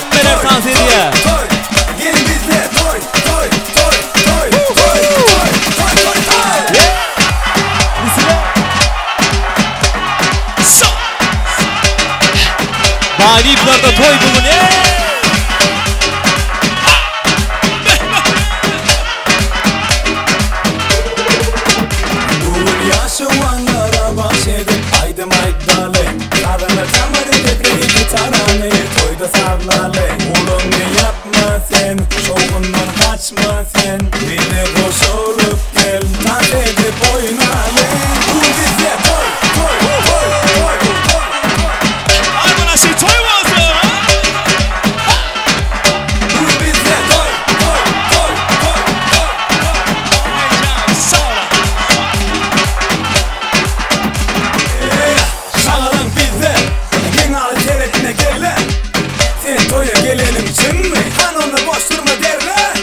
Hemmeler Tanzeriye. Gelin bizle toy toy toy toy toy toy toy toy. Bali iplarda toy bulun. Şuvanlara bahşedin haydi maydale Sarına çamları tepreyi gitarane Toyda sarlale Oğlum ne yapma sen Şovundan kaçma sen Bir de boş olup gel Dans edip oynale Bu bize toy toy toy toy toy. Ay bana şey toy vardı. Bu bize toy toy toy toy toy. Şalan bizde Gen al teretine gelle Sen toya gelelim için mi? Hanımla boş durma derle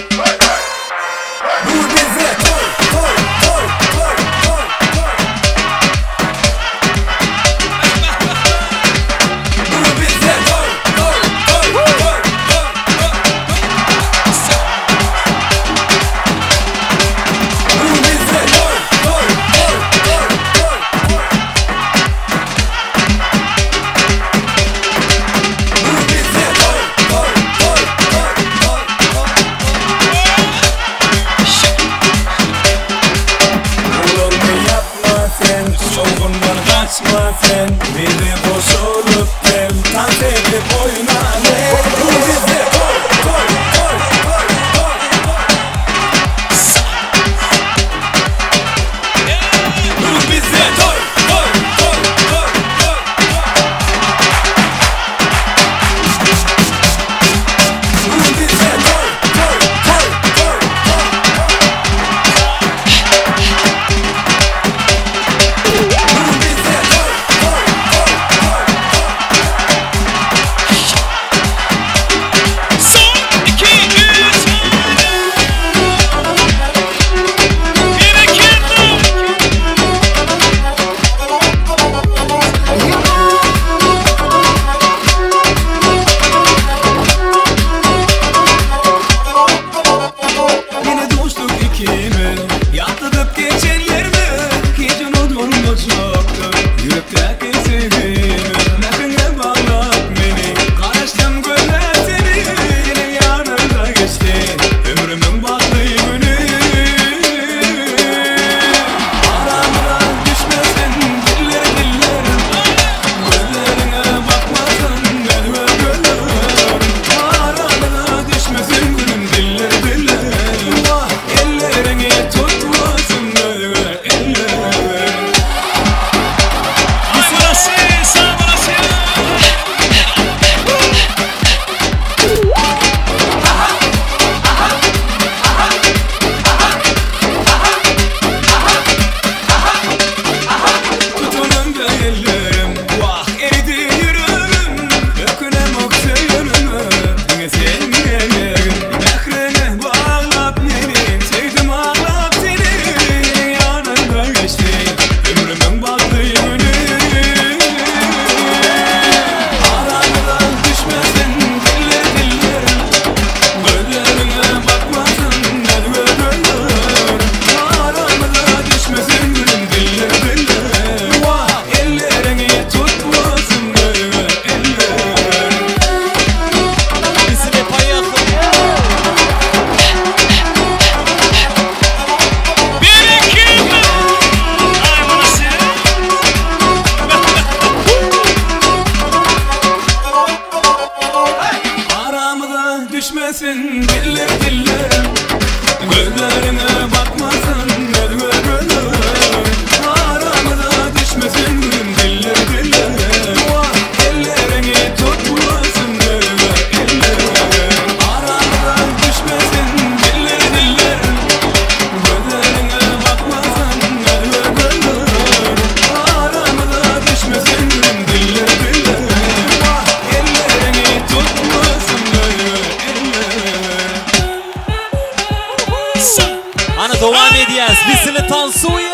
Bu bize toy toy toy toy toy toy. Bu bize toy toy toy toy toy toy. Bu bize toy toy toy toy toy toy. Bu bize toy toy toy toy toy. Olur mu yapma sen Şovundan kaçma sen Bir de boş olup gel Dans edip oynale Bu bize toy toy toy toy toy. Bu bize toy toy toy toy toy. Bu bize toy toy toy toy toy. Bu bize toy toy toy toy. Son 2 3 Bir iki Yine dostluk ikimiz Yatladık geçenlerimi Hiç unutulma çoktur Yürekteki sevgimi Nakine bağlat beni Karıştım gözler seni Yine yanında geçti Ömrümün battığı günü Aramdan düşmesin diller diller Gözlerine bakmasan gözüme gözler Aramdan düşmesin gülüm diller diller Vah ellerini tutmasın gözüme eller Burası sağ burası. Tutunun da ellerim Vah eridi yüreğim Ökünem oksayınımı Yine sen gelerim Mehrine bağlat beni Sevdim ağlat seni Yanında geçti Ömrümün battığı günü Aramdan düşmesin diller diller Gözlerine bakmasın gözüme gözler Aramda düşmesin gülüm diller diller Vah ellerini tutmasın gözüme eller Bizime payaklı. Bir iki Ay burası. Aramda düşmesin diller diller Gözlerine bakmasın gözüme gözler Aramda düşmesin gülüm diller diller Vah ellerini tutmasın gözüme eller Aramda düşmesin diller diller Gözlerine bakmasın gözüme gözler Aramda düşmesin gülüm diller diller Vah ellerini tutmasın gözüme eller Ana devam edeceğiz. Bizimle tansuye.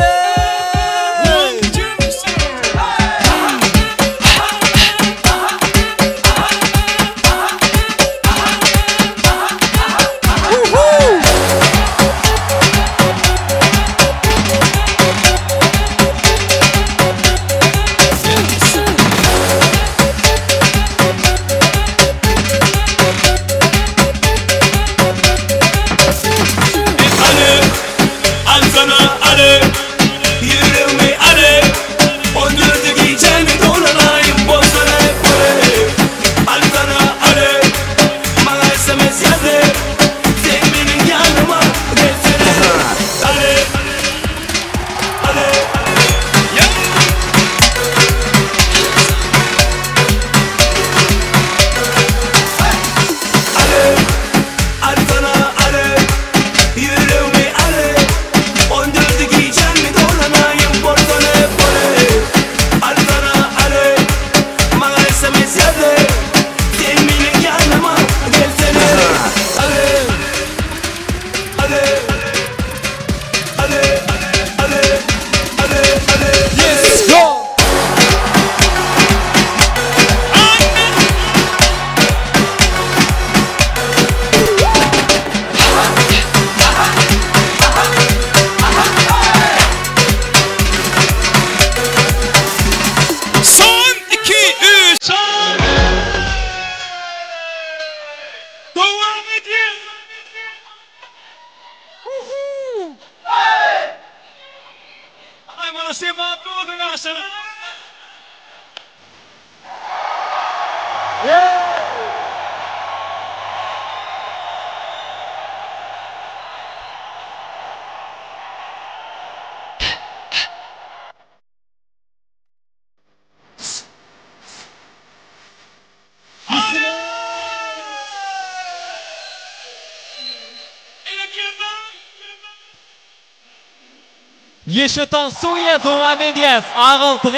Yeşil Tansuya devam ediyoruz. Ağıltık.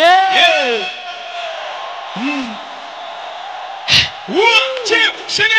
Şimdi.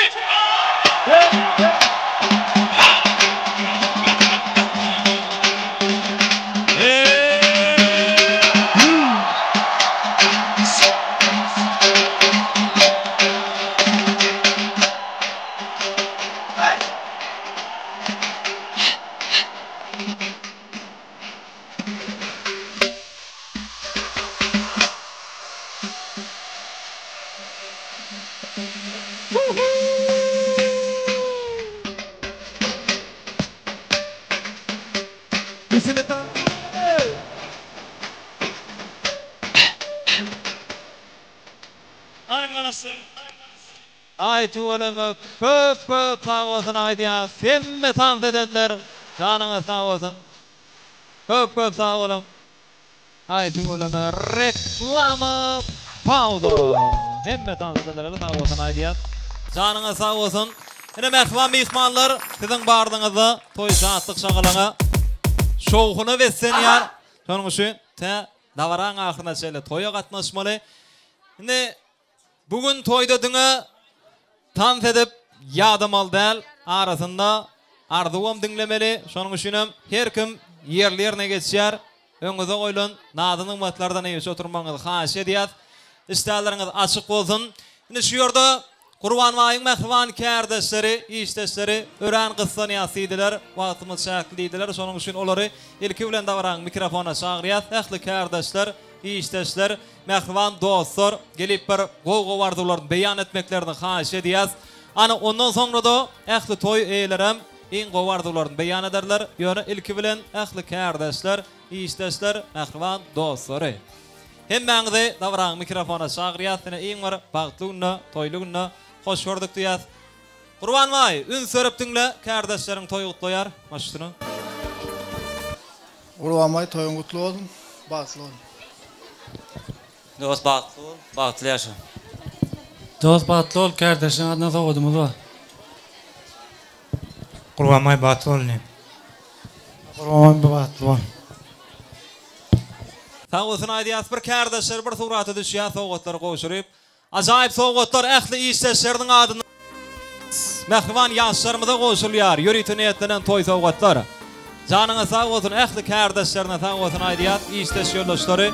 Ay tuvalama köp sağ olsun aydiya. Semme tanz edenler canına sağ olsun. Köp sağ olun. Ay tuvalama reklama pauza. Semme tanz edenler sağ olsun aydiya. Canına sağ olsun. Yine mehvan mihmanlar sizin bardığınızda toy şahatlık şağılana şoğunu versin yer. Şunun için te davaran ahırına şöyle toya katlaşmalı. Yine bugün toyda düne tanz edip yadımal del arasında arzuam dinlemeli. Şunun için her kim yerlerine geçer. Önünüze koyulun. Nadının matlardan iyi oturmanız haş ediyat. İsteğleriniz açık olsun. Yine şu yurda Kurban vayın mehvan kardeşleri, işteşleri öğren kıssan yasiydiler, vaatımız şakliydiler. Şunun için onları ilki bilen davran mikrofona çağırıyat. Ehli kardeşler, işteşler, mehvan dostlar gelip bir goğu vardılar beyan etmeklerini haş ediyaz. Ana ondan sonra da ehli toy eylerim in goğu vardılar beyan ederler. Yani ilki bilen ehli kardeşler, işteşler, mehvan dostları. Hemen de davran mikrofona çağırıyat. Yine in var bağıtlığına, toyluğuna hoş gördük diyat. Kurban vay, ün sörüp dinle, kardeşlerin toyu kutlu yar. Maştını. Kurban vay, toyun kutlu olun, bağıtlı olun. Dost bağıtlı ol, bağıtlı yaşa. Dost bağıtlı ol, kardeşin adına soğudumuz var. Kurban vay bağıtlı ol ne? Kurban vay bağıtlı ol. Sağ olsun aydiyat bir kardeşler bir suratı düşüyor, soğutları koşurup. Acayip soğutlar ehli işteşlerinin adını mehvan yaşlarımıza koşuluyor. Yürütü niyetlenen toy soğutları. Canına sağ olsun ehli kardeşlerine sağ olsun aydiyat işteş yoldaşları.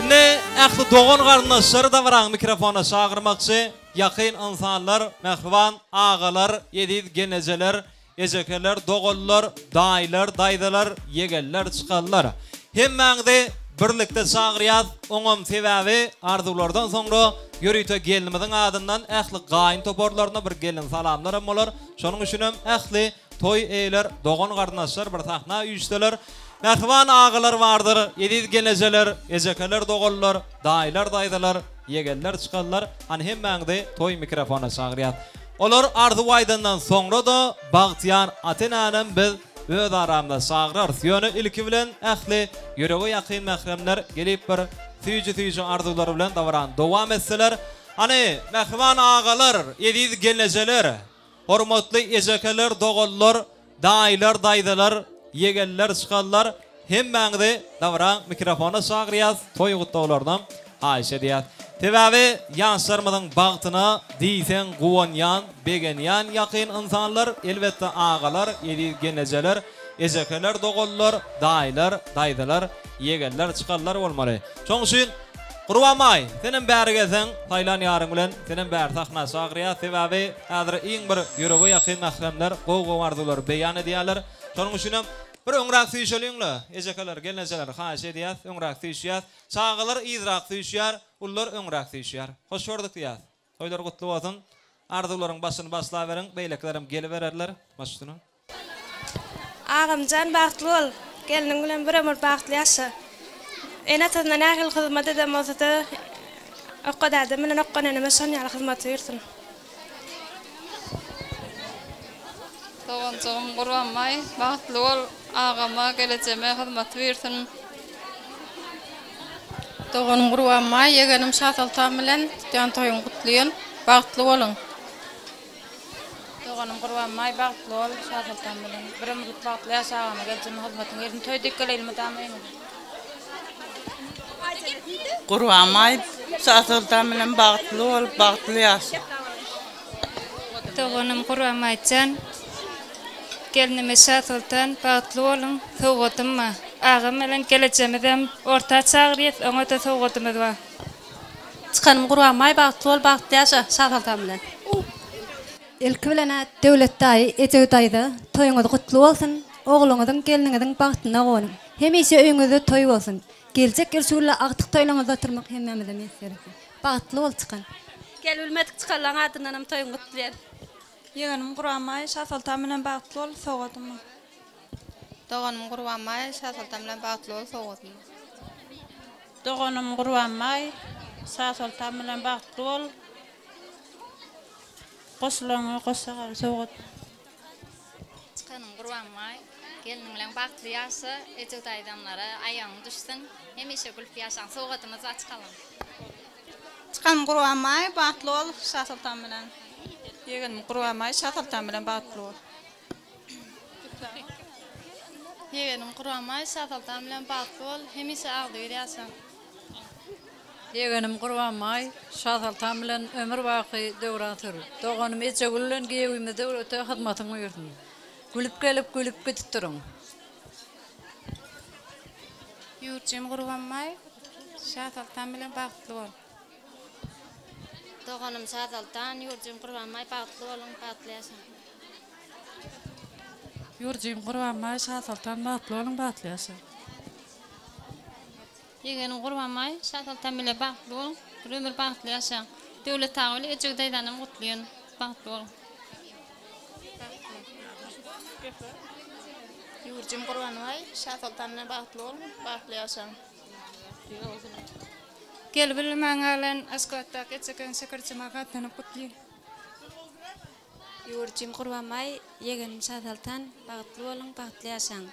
Ne ehli doğun kardeşleri da varan mikrofona çağırmakçı. Yakın insanlar, mehvan ağalar, yediz geneceler, ecekeler, doğullar, dayılar, daydılar, yegeller, çıkanlar. Hemen de birlikte çağırıyat, onun sebebi arzulardan sonra yürüyte gelinimizin adından ehli qayın toporlarına bir gelin salamlarım olur. Şunun üçünüm ehli toy eyler, doğun kardeşler bir sahna uyuştular. Mehvan ağalar vardır, yediz geneceler, ecekeler, doğullar, dayılar, daydılar, yegeller, çıkanlar. Hani hemen de toy mikrofona çağırıyat. Olur arzu vaydından sonra da Bağtiyan Atena'nın biz öz aramda çağırar. Yönü ilki bilen ehli yüreği yakın mehremler gelip bir tüyücü arzuları bilen davran devam etseler. Hani mehvan ağalar, yediz geneceler, hormatlı ecekeler, doğullar, dayılar, daydılar, yegeller, çıkanlar hemen de davran mikrofona çağırıyaz. Toy kutlulardan haşe diyat. Tevavi yaşlarımızın bağtına diysen guvanyan, begenyan yakın insanlar, elbette ağalar, yedi geneceler, ecekeler, doğullar, dayılar, daydılar, yegeller, çıkarlar olmalı. Çoğun için kurbanmay, senin beri gezen, Taylan yarın bilen, senin beri sahna çağırıya, tevavi adır in bir yüreği yakın mahremler, goğu vardılar, beyan ediyorlar. Çoğun içinem bir öngrak tüyüşeliyinle, ecekeler, geneceler, haş ediyat, öngrak tüyüşüyat, çağılar idrak tüyüşüyar, ullar öngrak tüyüşüyar. Hoş gördük diyat. Toylar kutlu olsun. Arzuların başını basla verin, beyleklerim gelivererler. Başını. Ağamcan bağıtlı ol. Gelinin bilen bir ömür bağıtlı yaşa. En atından ahil hizmet edem olsa da o kadar da menen okkan enime son yalı hizmet yürütün. Doğancağım kurbanmay, bağıtlı ol. Ağama geleceğime hizmet yürütün. Doğanım kurbanmay, yeğenim Şataltan bilen can toyun kutluyun. Bağıtlı olun. Doğanım Doğanım kurban may bağlı ol şahsaltan bilen. Bir ömür bağlı yaşağına gelsin hizmetin yerini toy dikkeleyim damayım. Kurban may şahsaltan bilen bağlı ol bağlı yaşa. Doğanım kurban maycan. Gelinime şahsaltan bağlı olun. Soğutum ma. Ağam bilen geleceğimden orta çağrıyet ona da soğutum var. Çıkanım kurban may bağlı ol bağlı yaşa şahsaltan bilen. İlki bilen döwletdaý, ejedaýda toýuňyz gutly bolsun, ogluňyzyň geliniňiziň bagtyna goňun. Hemişe öýüňizde toý bolsun. Geljek ýylşuwla agtyk toýlaňyzda oturmak hemmemize mesele. Bagtly bol çıkan. Gel bilmedik çıkanlaň adyndan hem toýuň gutlaýar. Yeğenim kurban may şahsaltan bilen bağlı ol soğudum. Doğanım kurban may şahsaltan bilen bağlı ol soğudum. Doğanım kurban may şahsaltan bilen bağlı ol. Qoşlaňa qoşagar soğut. Çıkanım kurban may gelinin bilen bağlı ýaşa ejedaýdanlara aýaň düşsün. Hemişe gülüp ýaşaň soğutymyz açkalan. Çıkanım kurban may bağlı ol şahsaltan bilen. Yeğenim kurban may şahsaltan bilen bağlı ol. Yeğenim kurban may şahsaltan bilen bağlı ol. Hemişe agdyr ýaşa. Yeğenim kurban may şahsaltan bilen ömür baqy döwratyr. Doğanym eçegüllen geýwime döwrete hyzmatyny ýurdum. Gülüp gelip gülüp gitip durun. Ýurjym kurban may şahsaltan bilen bağlı ol. Doğanım şahsaltan ýurjym kurban may bağlı bolun bağlı ýaşa. Ýurjym kurban may şahsaltan bağlı bolun bağlı ýaşa. Yeğenim kurban may şahsaltan bilen bağlı ol. Bir ömür bağlı ýaşa. Döwlet taýyny ejedaýdanam gutlaýan bağlı ol. Ýurjym kurban may şahsaltan bilen bağlı ol, bağlı ýaşa. Gel bilmeňälen askatda geçeken sekerçime gatany gutlaýan. Ýurjym kurban may yeğenim şahsaltan bağlı bolun, bağlı ýaşaň.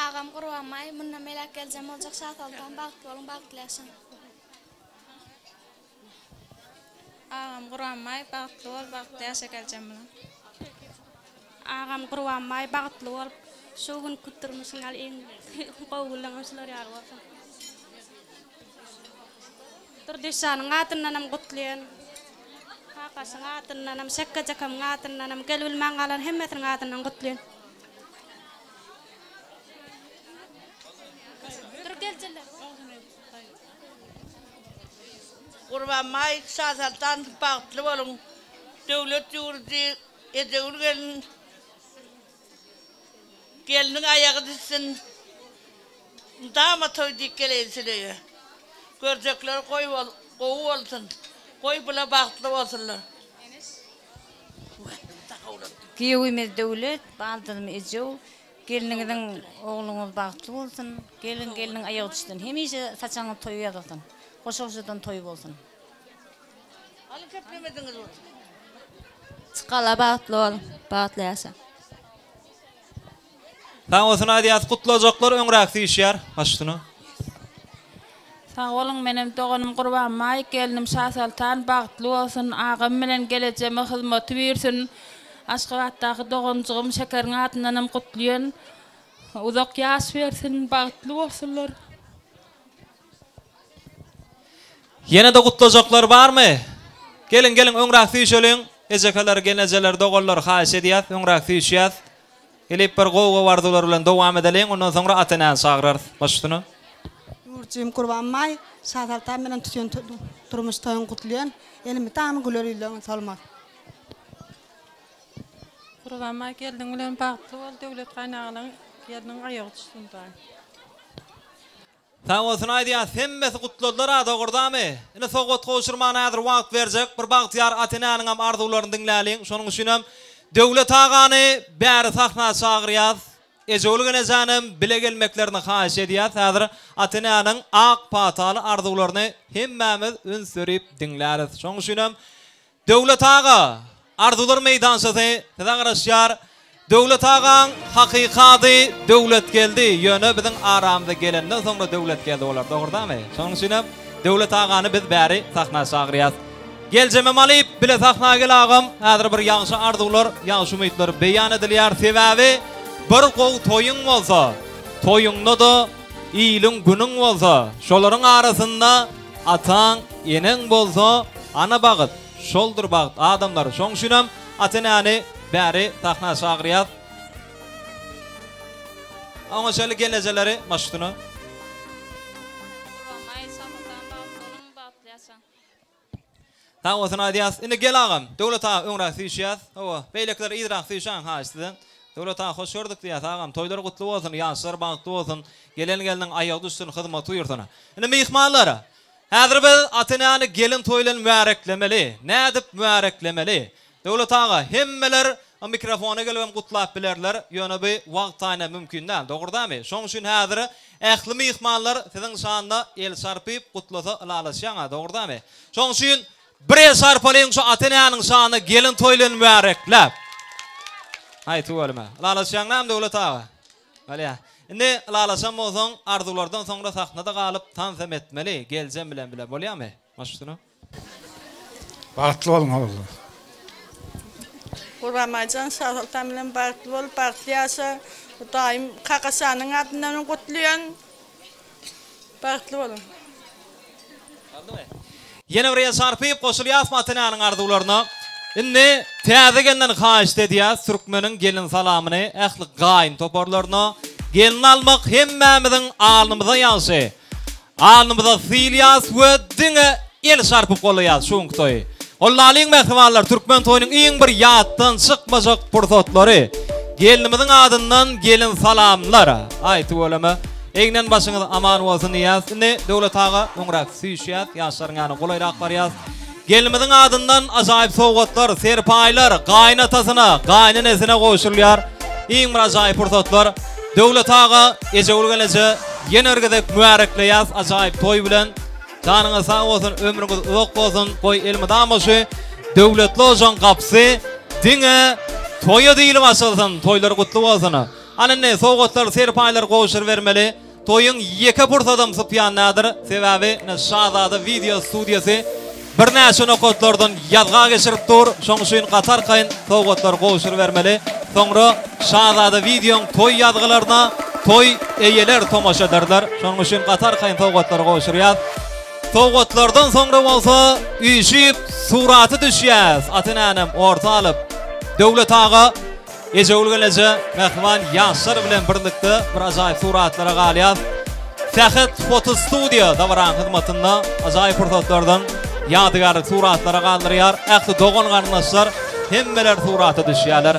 Ağam kurban may munna melek geljem boljak şahsaltan bağlı bolun, bağlı ýaşaň. Ağam kurban may bağlı ol, bağlı ýaşa geljem bilen. Ağam kurban may bağlı bolup şu gün kütürmüşiň al iň gowulaňyşlar ýar bolsa. Turdysanyň atyndan hem gutlaýan. Hakasyň atyndan hem sekkejakam atyndan hem gel bilmeňälen hemmetiniň atyndan gutlaýan. Kurban may şahsaltan bağlı bolun. Döwlet ýurdy edegilgen geliniň aýagy düşsün. Dama toy dikkeleysiler. Görjekler gowy bolsun. Gowy bila bağlı bolsunlar. Geýwime döwlet bağldymy ejew. Geliniňiziň ogluňyz bagtly bolsun. Geliniň aýagy düşsün. Hemişe saçaňy toýýardyň. Goşoşdan toy bolsun. Aly keplemediňiz bolsun. Çıkala bağlı ol, bağlı ýaşa. Taň olsun aýdýas gutlajaklar öňräk diýişýär. Başdyny. Sağ olun menem doğanım kurban may gelinim şahsaltan bağlı olsun. Ağam bilen gelejeme hyzmaty bersin. Aşgabatdaky doganjygym şekeriň atyndan hem gutlaýan. Uzak ýaş bersin, bağlı bolsunlar. Yine de gutlajaklar barmy? Gelin öňräk diýişeliň. Ejekeler, genejeler, dogallar haýy edýär, öňräk diýişýär. Gelip bir gowa bardylar bilen dowam edeliň, ondan soňra atyndan sagrar. Başdyny. Ýurjym kurban may şahsaltan bilen tutýan turmuş toýuň gutlaýan. Elimi tam gülerýärler salmak. Kurban may geldiň bilen bagtly bol, döwlet gaýnagalaryň geliniň aýagy düşsün da. Taň olsun aýdýar, hemmesi gutladylar ada gurdamy. Ine sogat goşurman häzir wagt berjek, bir bagtyar atynanyň hem arzularyny dinläliň. Şonuň üçin hem döwlet agany bäri sahna çagyrýar. Ejewligen ezanym bile gelmeklerini haýy edýär. Häzir atynanyň ak pataly arzularyny hemmemiz ün sürip dinläriz. Şonuň üçin hem döwlet aga arzular meydansady, täzagaraşýar. Döwlet agaň hakykaty döwlet geldi. Ýöne biziň aramyzda gelenden soňra döwlet geldi bolar. Dogurdamy? Şonuň üçin hem döwlet agany biz bäri sahna çagyrýar. Gelceme malip bile takna gel ağam. Häzir bir ýaňşy arzular, ýaňşy umytlar beýan edilýär. Sebäbi bir gow toyuň bolsa, toyuňda da iýiliň günüň bolsa, şolaryň arasynda ataň, eneň bolsa, ana bagyt, şoldur bagyt adamlar. Şoň şunam atanany bäri takna şagyrýar. Ama şöyle gelezeleri maştuna. Tamam olsun adiyas. Indi gel ağam. Döwlet ağa öňrä süýşýär. Owa, beýlekler idrak süýşän haýsydan. Döwlet ağa hoş gördük diýär ağam. Toýlar gutly bolsun, ýaşlar bagtly bolsun. Gelen aýagy üstün hyzmat uýurtana. Indi mehmanlara. Häzir biz atanany gelin toýlan mübareklemeli. Nädip mübareklemeli? Döwlet ağa hemmeler mikrofona gelip gutlap bilerler. Ýöne bir wagt taýna mümkin däl. Dogurdamy? Şoň üçin häzir ähli mehmanlar siziň şanda el sarpyp gutlasa alalaşýaňa. Dogurdamy? Şoň üçin bir sarpalyň şu atananyň şany gelin toýlan mübareklep. Haýty bolma. Alalaşýaň näme Döwlet ağa? Bale. Indi alalaşan bolsaň arzulardan soňra sahnada galyp tanzim etmeli. Geljem bilen bile bolýarmy? Maşdyna. Bagtly bolun Allah. Kurbanmacan sağlıktan bilen bagtly bol, bagtly ýaşa. Daim kakasanyň adyndan gutlayan bagtly bolun. Yine buraya sarpyp goşulýar atananyň arzularyna. Indi täzegenden haýyş edýär Türkmeniň gelin salamyny ähli gaýyn toparlaryna gelin almak hemmämiziň alnymyza ýaşy. Alnymyza fiýas we diňe el sarpyp bolýar şoň toy. Ollalyň mehmanlar Türkmen toýunyň iň bir ýatdan çykmajak pursatlary. Gelinimiziň adyndan gelin salamlar. Aýty bolama. Egnen başyňyz aman bolsun diýär. Indi Döwlet ağa öňrä süýşýär, ýaşlaryňa golaýrak barýar. Gelinimiziň adyndan ajaýyp sowgatlar, serpaýlar gaýnatasyna, gaýnanysına goşulýar. Iň bir ajaýyp pursatlar. Döwlet ağa ejewilgençe ýene ergedek mübarekleýär ajaýyp toý bilen. Janyňyz sag bolsun, ömrüňiz uzak bolsun. Goý elmydam bolsun. Döwletli ojan gapsy diňe toýa diýilip açylsyn, toýlar gutly bolsun. Anne sowgatlar, serpaýlar goşur bermeli. Toyun yeke pursadan sıpyan nadir. Sebebi şazada video studiyası bir näçe nokotlardan ýazga geçirip dur. Şoň üçin gatar kayın sowgatlar goşur bermeli. Soňra şazada videoň toy ýazgylaryna toy eýeler tomaşa ederler. Şoň üçin gatar kayın sowgatlar goşurýar. Sowgatlardan soňra bolsa üýşip suraty düşýär. Atananym orta alyp Döwlet ağa ejewilgençe mehman ýaşlar bilen birlikde bir ajaýyp suratlara galýar. Tähet foto studio davaran hyzmatynda ajaýyp pursatlardan ýadygar suratlara galdyrýar. Ähli dogan garnaşlar hemmeler suraty düşýärler.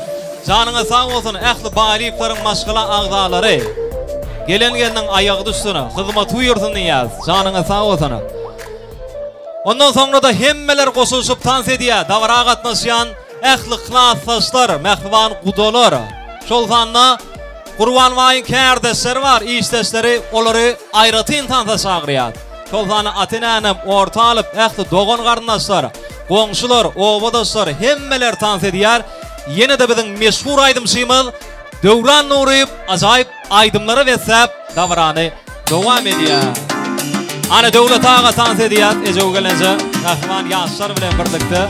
Janyňa sag bolsun, ähli baýlyklaryň maşgala agdalary. Geleniň aýagy düşsüne, hyzmat uýursun diýär. Janyňa sag bolsun. Ondan soňra da hemmeler goşulşyp tans edýär. Davara gatnaşýan ähli klasslar, mehman gudolar. Şol zanna Gurban waýyn kärdeşler bar, işdeşleri olary aýratyn tansa çagyrýar. Şol zanna atanany orta alyp ähli dogan garnaşlar, goňşular, obadaşlar hemmeler tans edýär. Ýene de biziň meşhur aýdymçymyz Döwran Nuryp ajaýyp aýdymlary bersep dawarany dowam edýär. Ana Döwlet ağa tans edýär, ejewgelçe mehman ýaşlar bilen birlikde.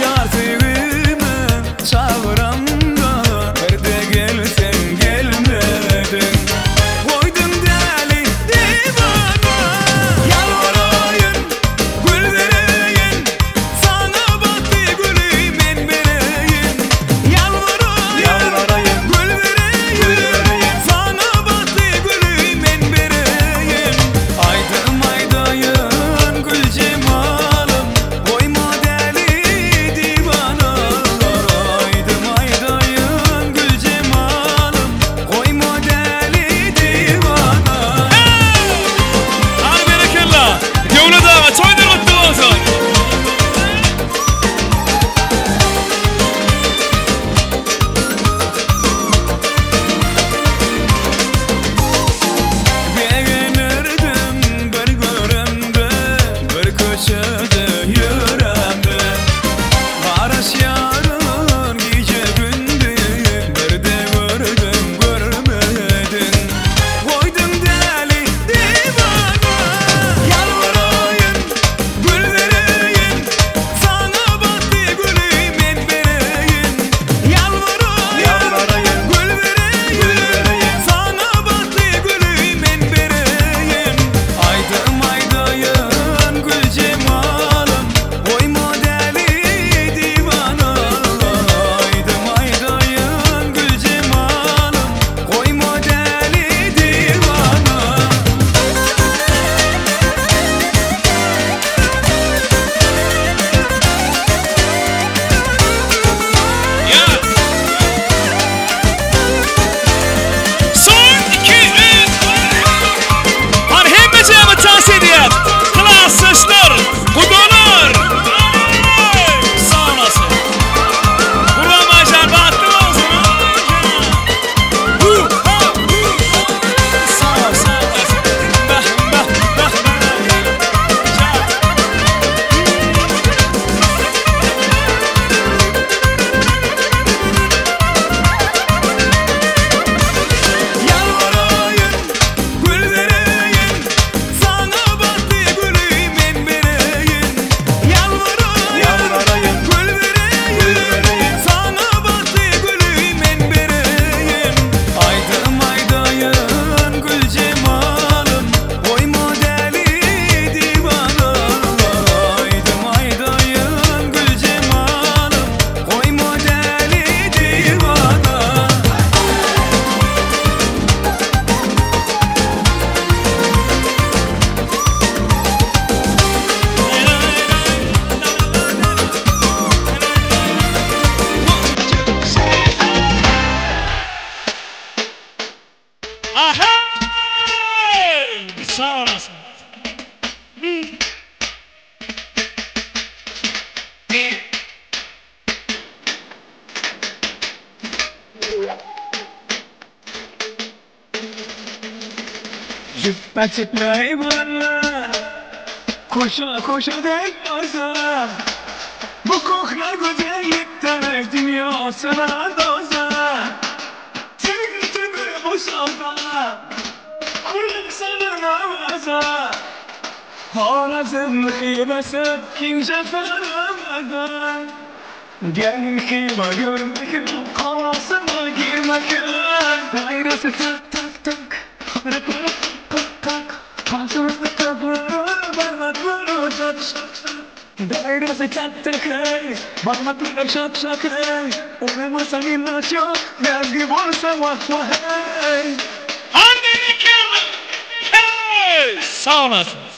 Yar sevimi çağıramda, nerede gelsen gel Açıklayı bana koşa koşa denk olsa bu koklar güzellikte dünya sana doza Tık tık boşalda kulak sana namaza Horazın hibası kimse tanımadan Gel kıyma görmek kalasına girmek Dairesi tak tak tak Rıp rıp tak tak Pasırıp tak Parmakları çat çat Dairesi tak tak Parmakları çat çat Oynamasan ilaç yok Belki varsa vah vah Hande Nikel! Hey! Sağ olasınız.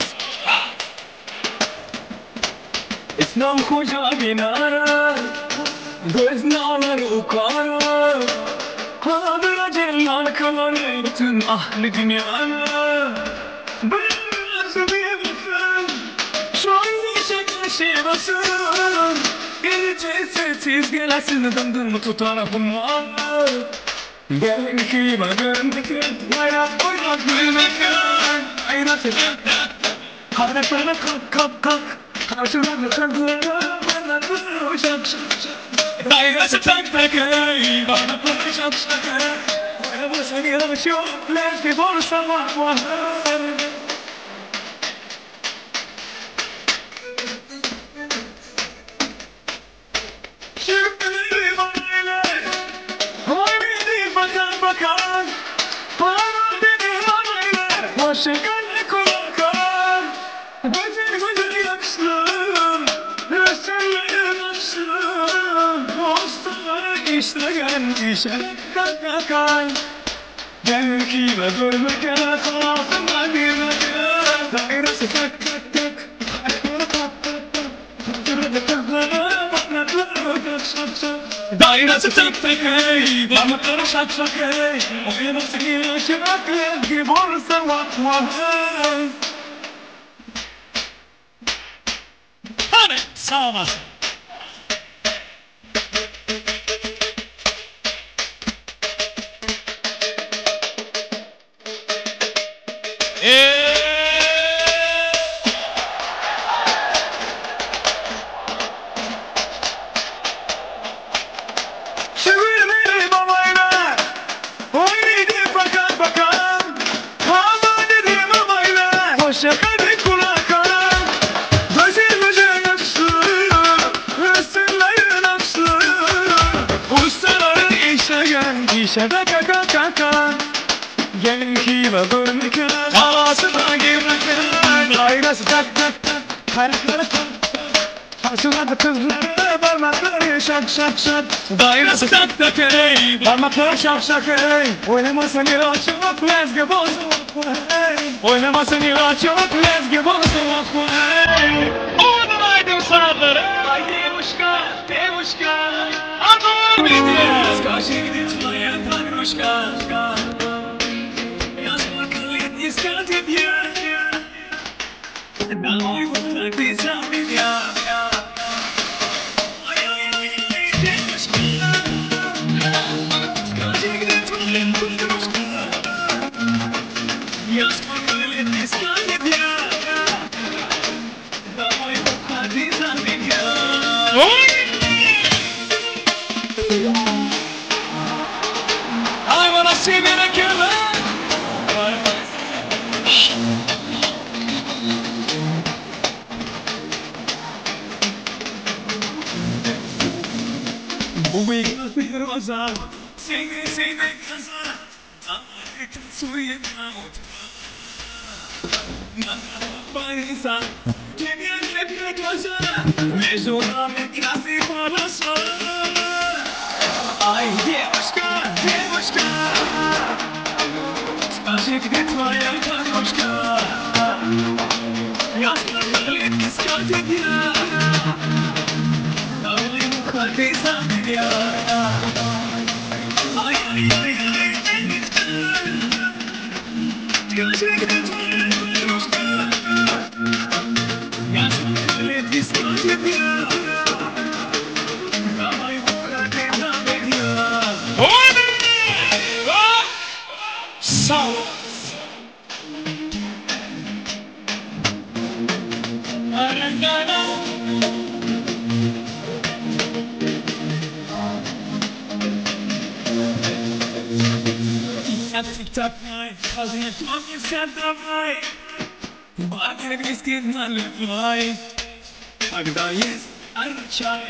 İslam koca binara Gözünü alır ukara Hadıra celal kılar bütün ahli dünyana Biraz bir bakın Şu an yaşaklı şey basın Gelecekse tiz gelesin dımdımı tutar bunlar Gelin kıyma görmek Bayrak oynak gülmek Ayrat Hareketlerine kalk kalk kalk Karşılarına kalklara bana uçak Dairesi tak tak bana uçak Oynamasın yanlış yok Lezbi borsa vah vah Şimdi böyle Haydi bakan bakan Bana dedi anneler Başa gönlü kulakar Gözü gözü yakışlım Resimlerin açlım Dostlar işleyen işe kakakay Belki ve görmeke Kalsınlar bir meke Dairesi tak tak tak Ayakları tak tak tak Sırada kaklara Parmakları şak şak Dairesi tak tak hey Parmakları şak şak hey Oynamasın yaşamak Lezgi borsa vah vah hey Hadi sağ olasın. Çevirmeli babayla Oynadı bakan bakan Hava dedim babayla Koşa hadi kulaklar Gözü gözü yakışır Resimlerin açsın Ustaların işe gel İşe de kaka kaka Gelin kime görmeke Havasına girmeke Dairesi tak tak tak Hayatları tak Karşılarda kızları parmakları şak şak şak Dairesi tak tak hey Parmakları şak şak hey Oynamasın ilaç yok lezgi bozuk hey Oynamasın ilaç yok lezgi bozuk hey Oğlum sanatları. Ay devuşka devuşka Adım ediyoruz Karşı gidip tanruşka Yazma kılıt iskat ediyor Ben uygunlar dizem ya I wanna see me like you Bu bıyıklı bir roza Seni seni kaza Ağrıkın suyuna Bayınsa Cemiyet bir göze Mezuna mekrasi parası Ay девушка, девушка Скажи, где твоя картошка Я сколько лет искал тебя Давай уходи за меня Ай-яй-яй-яй Скажи, где твоя картошка Я сколько лет искал тебя Давай уходи за меня Sağ ol. Hafif tapmay, fazla çok yükseltmay. Bakın miskin alevay. Agdayız arçay.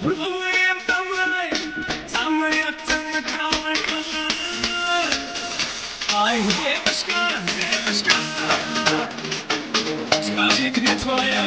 Ruhum tamay. Tamay yaktın mı kalay kalay. Ay demişkan, demişkan. Скажи, где твоя